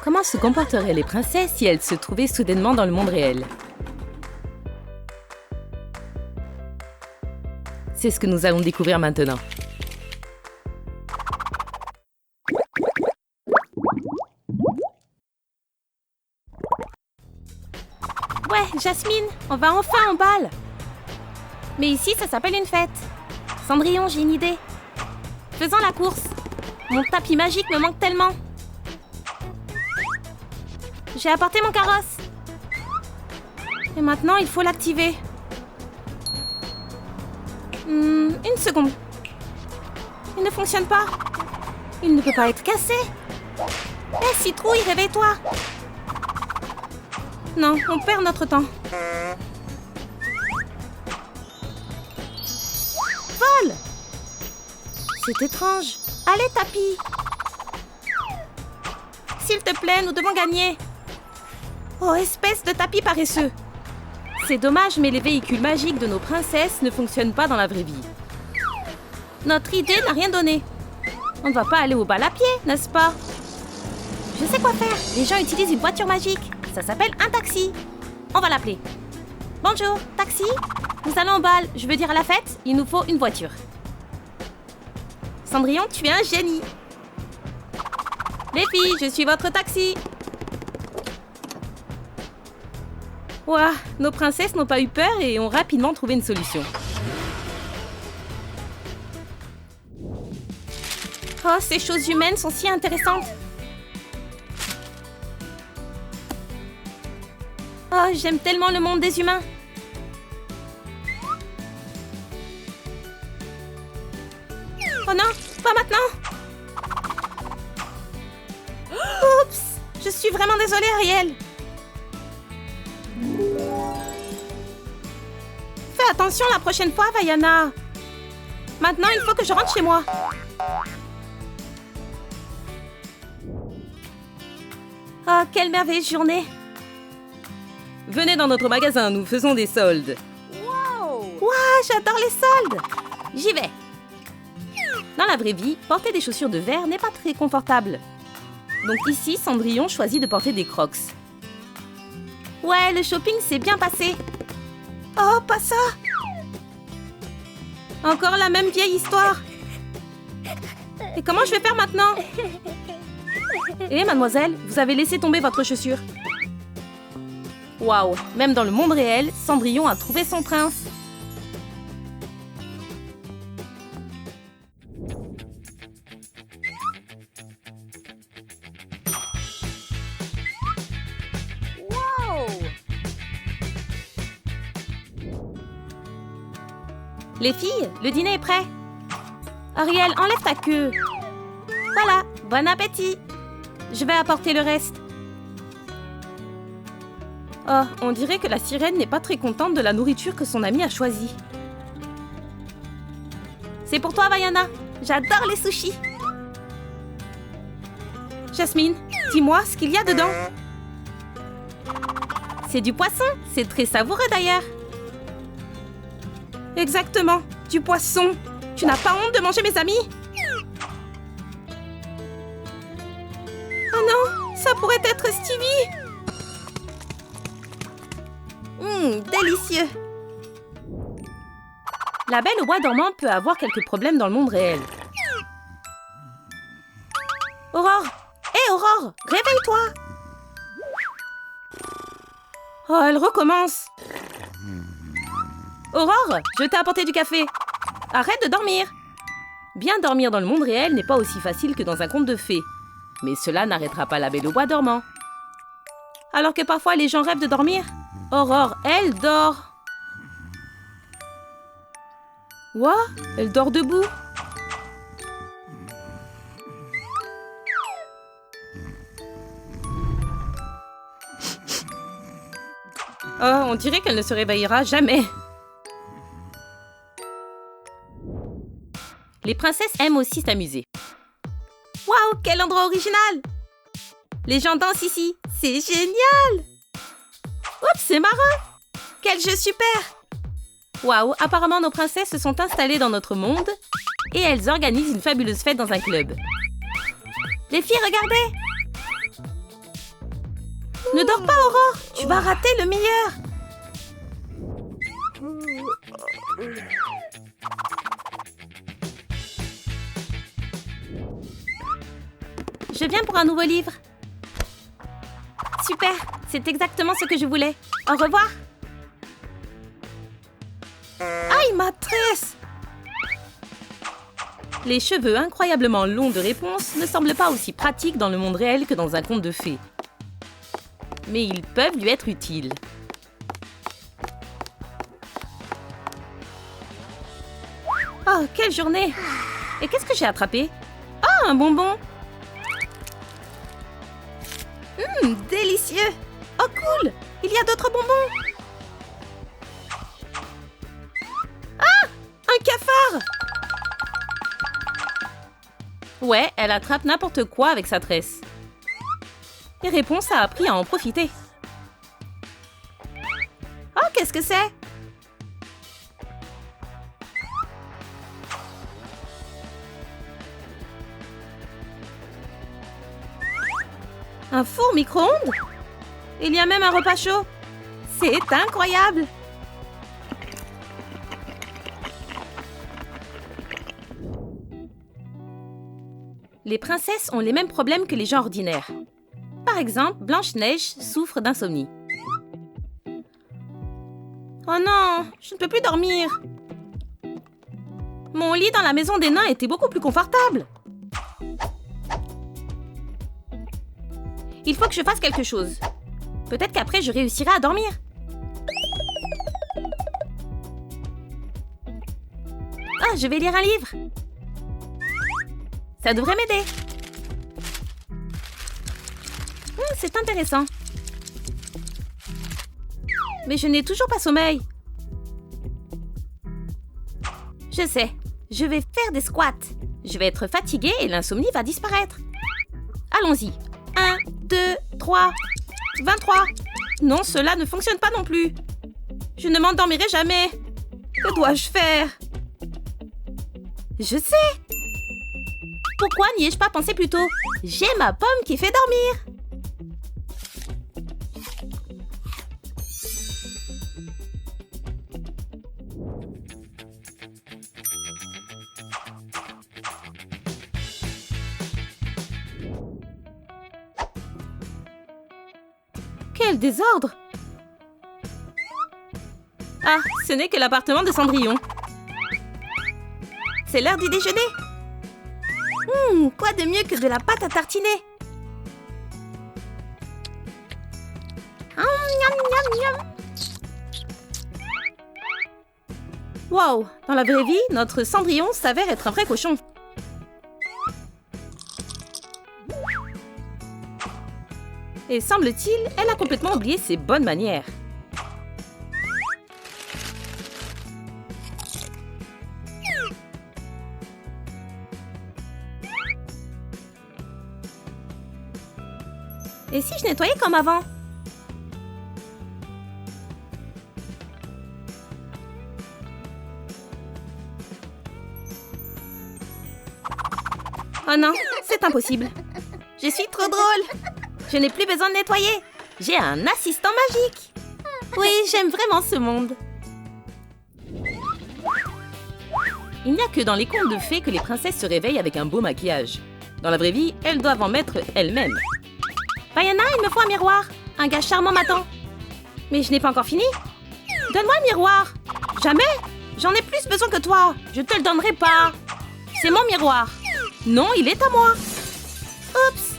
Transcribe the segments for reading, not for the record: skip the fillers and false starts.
Comment se comporteraient les princesses si elles se trouvaient soudainement dans le monde réel? C'est ce que nous allons découvrir maintenant. Ouais, Jasmine, on va enfin au bal. Mais ici, ça s'appelle une fête. Cendrillon, j'ai une idée. Faisons la course. Mon tapis magique me manque tellement. J'ai apporté mon carrosse. Et maintenant, il faut l'activer. Une seconde. Il ne fonctionne pas. Il ne peut pas être cassé. Hé, Citrouille, réveille-toi. Non, on perd notre temps. Vole! C'est étrange. Allez, tapis. S'il te plaît, nous devons gagner. Oh, espèce de tapis paresseux. C'est dommage, mais les véhicules magiques de nos princesses ne fonctionnent pas dans la vraie vie. Notre idée n'a rien donné. On ne va pas aller au bal à pied, n'est-ce pas? Je sais quoi faire. Les gens utilisent une voiture magique. Ça s'appelle un taxi. On va l'appeler. Bonjour, taxi. Nous allons au bal. Je veux dire à la fête, il nous faut une voiture. Cendrillon, tu es un génie. Les filles, je suis votre taxi. Ouah, nos princesses n'ont pas eu peur et ont rapidement trouvé une solution. Oh, ces choses humaines sont si intéressantes. Oh, j'aime tellement le monde des humains. Oh non, pas maintenant. Oups, je suis vraiment désolée, Ariel. Fais attention la prochaine fois, Vaiana. Maintenant, il faut que je rentre chez moi. Oh, quelle merveilleuse journée. Venez dans notre magasin, nous faisons des soldes. Wow, j'adore les soldes. J'y vais. Dans la vraie vie, porter des chaussures de verre n'est pas très confortable. Donc ici, Cendrillon choisit de porter des Crocs. Ouais, le shopping s'est bien passé. Oh, pas ça. Encore la même vieille histoire. Et comment je vais faire maintenant? Eh, mademoiselle, vous avez laissé tomber votre chaussure. Waouh, même dans le monde réel, Cendrillon a trouvé son prince. Les filles, le dîner est prêt. Ariel, enlève ta queue. Voilà, bon appétit. Je vais apporter le reste. Oh, on dirait que la sirène n'est pas très contente de la nourriture que son amie a choisie. C'est pour toi, Vaiana. J'adore les sushis. Jasmine, dis-moi ce qu'il y a dedans. C'est du poisson. C'est très savoureux d'ailleurs. Exactement, du poisson. Tu n'as pas honte de manger mes amis? Oh non, ça pourrait être Stevie. Délicieux. La Belle au bois dormant peut avoir quelques problèmes dans le monde réel. Aurore! Hé, Aurore! Réveille-toi! Oh, elle recommence. Aurore, je t'ai apporté du café. Arrête de dormir. Bien dormir dans le monde réel n'est pas aussi facile que dans un conte de fées. Mais cela n'arrêtera pas la Belle au bois dormant. Alors que parfois les gens rêvent de dormir, Aurore, elle dort. Quoi? Elle dort debout. Oh, on dirait qu'elle ne se réveillera jamais. Les princesses aiment aussi s'amuser. Waouh, quel endroit original! Les gens dansent ici, c'est génial! Oups, c'est marrant! Quel jeu super! Waouh, apparemment nos princesses se sont installées dans notre monde et elles organisent une fabuleuse fête dans un club. Les filles, regardez! Ne dors pas, Aurore. Tu vas rater le meilleur. Je viens pour un nouveau livre. Super, c'est exactement ce que je voulais. Au revoir. Aïe, ma tresse! Les cheveux incroyablement longs de Réponse ne semblent pas aussi pratiques dans le monde réel que dans un conte de fées. Mais ils peuvent lui être utiles. Oh, quelle journée! Et qu'est-ce que j'ai attrapé? Oh, un bonbon! Délicieux! Oh, cool! Il y a d'autres bonbons! Ah! Un cafard! Ouais, elle attrape n'importe quoi avec sa tresse. Et Réponse a appris à en profiter. Oh, qu'est-ce que c'est? Un four micro-ondes? Il y a même un repas chaud. C'est incroyable! Les princesses ont les mêmes problèmes que les gens ordinaires. Par exemple, Blanche-Neige souffre d'insomnie. Oh non, je ne peux plus dormir. Mon lit dans la maison des nains était beaucoup plus confortable. Il faut que je fasse quelque chose. Peut-être qu'après, je réussirai à dormir. Ah, je vais lire un livre. Ça devrait m'aider. C'est intéressant. Mais je n'ai toujours pas sommeil. Je sais, je vais faire des squats. Je vais être fatiguée et l'insomnie va disparaître. Allons-y. 1, 2, 3, 23. Non, cela ne fonctionne pas non plus. Je ne m'endormirai jamais. Que dois-je faire? Je sais. Pourquoi n'y ai-je pas pensé plus tôt? J'ai ma pomme qui fait dormir. Quel désordre! Ah, ce n'est que l'appartement de Cendrillon. C'est l'heure du déjeuner. Quoi de mieux que de la pâte à tartiner? Miam, miam, miam. Wow, dans la vraie vie, notre Cendrillon s'avère être un vrai cochon. Et semble-t-il, elle a complètement oublié ses bonnes manières. Et si je nettoyais comme avant? Oh non, c'est impossible. Je suis trop drôle. Je n'ai plus besoin de nettoyer. J'ai un assistant magique. Oui, j'aime vraiment ce monde. Il n'y a que dans les contes de fées que les princesses se réveillent avec un beau maquillage. Dans la vraie vie, elles doivent en mettre elles-mêmes. Vaiana, il me faut un miroir. Un gars charmant m'attend. Mais je n'ai pas encore fini. Donne-moi un miroir. Jamais. J'en ai plus besoin que toi. Je te le donnerai pas. C'est mon miroir. Non, il est à moi. Oups.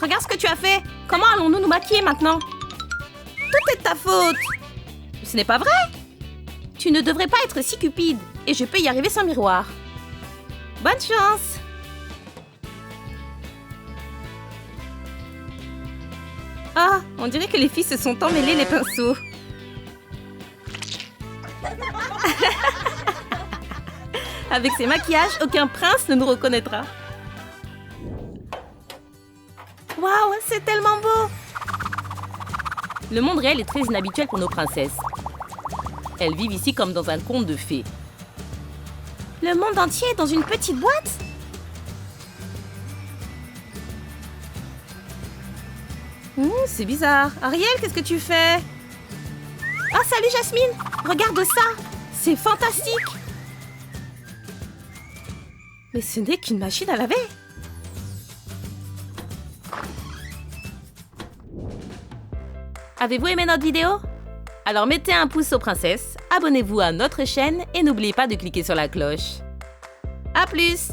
Regarde ce que tu as fait. Comment allons-nous nous maquiller maintenant? Tout est de ta faute. Ce n'est pas vrai. Tu ne devrais pas être si cupide. Et je peux y arriver sans miroir. Bonne chance. Ah, on dirait que les filles se sont emmêlées les pinceaux. Avec ces maquillages, aucun prince ne nous reconnaîtra. Waouh, c'est tellement beau! Le monde réel est très inhabituel pour nos princesses. Elles vivent ici comme dans un conte de fées. Le monde entier est dans une petite boîte? C'est bizarre. Ariel, qu'est-ce que tu fais? Ah, salut Jasmine! Regarde ça! C'est fantastique! Mais ce n'est qu'une machine à laver. Avez-vous aimé notre vidéo? Alors mettez un pouce aux princesses, abonnez-vous à notre chaîne et n'oubliez pas de cliquer sur la cloche. À plus!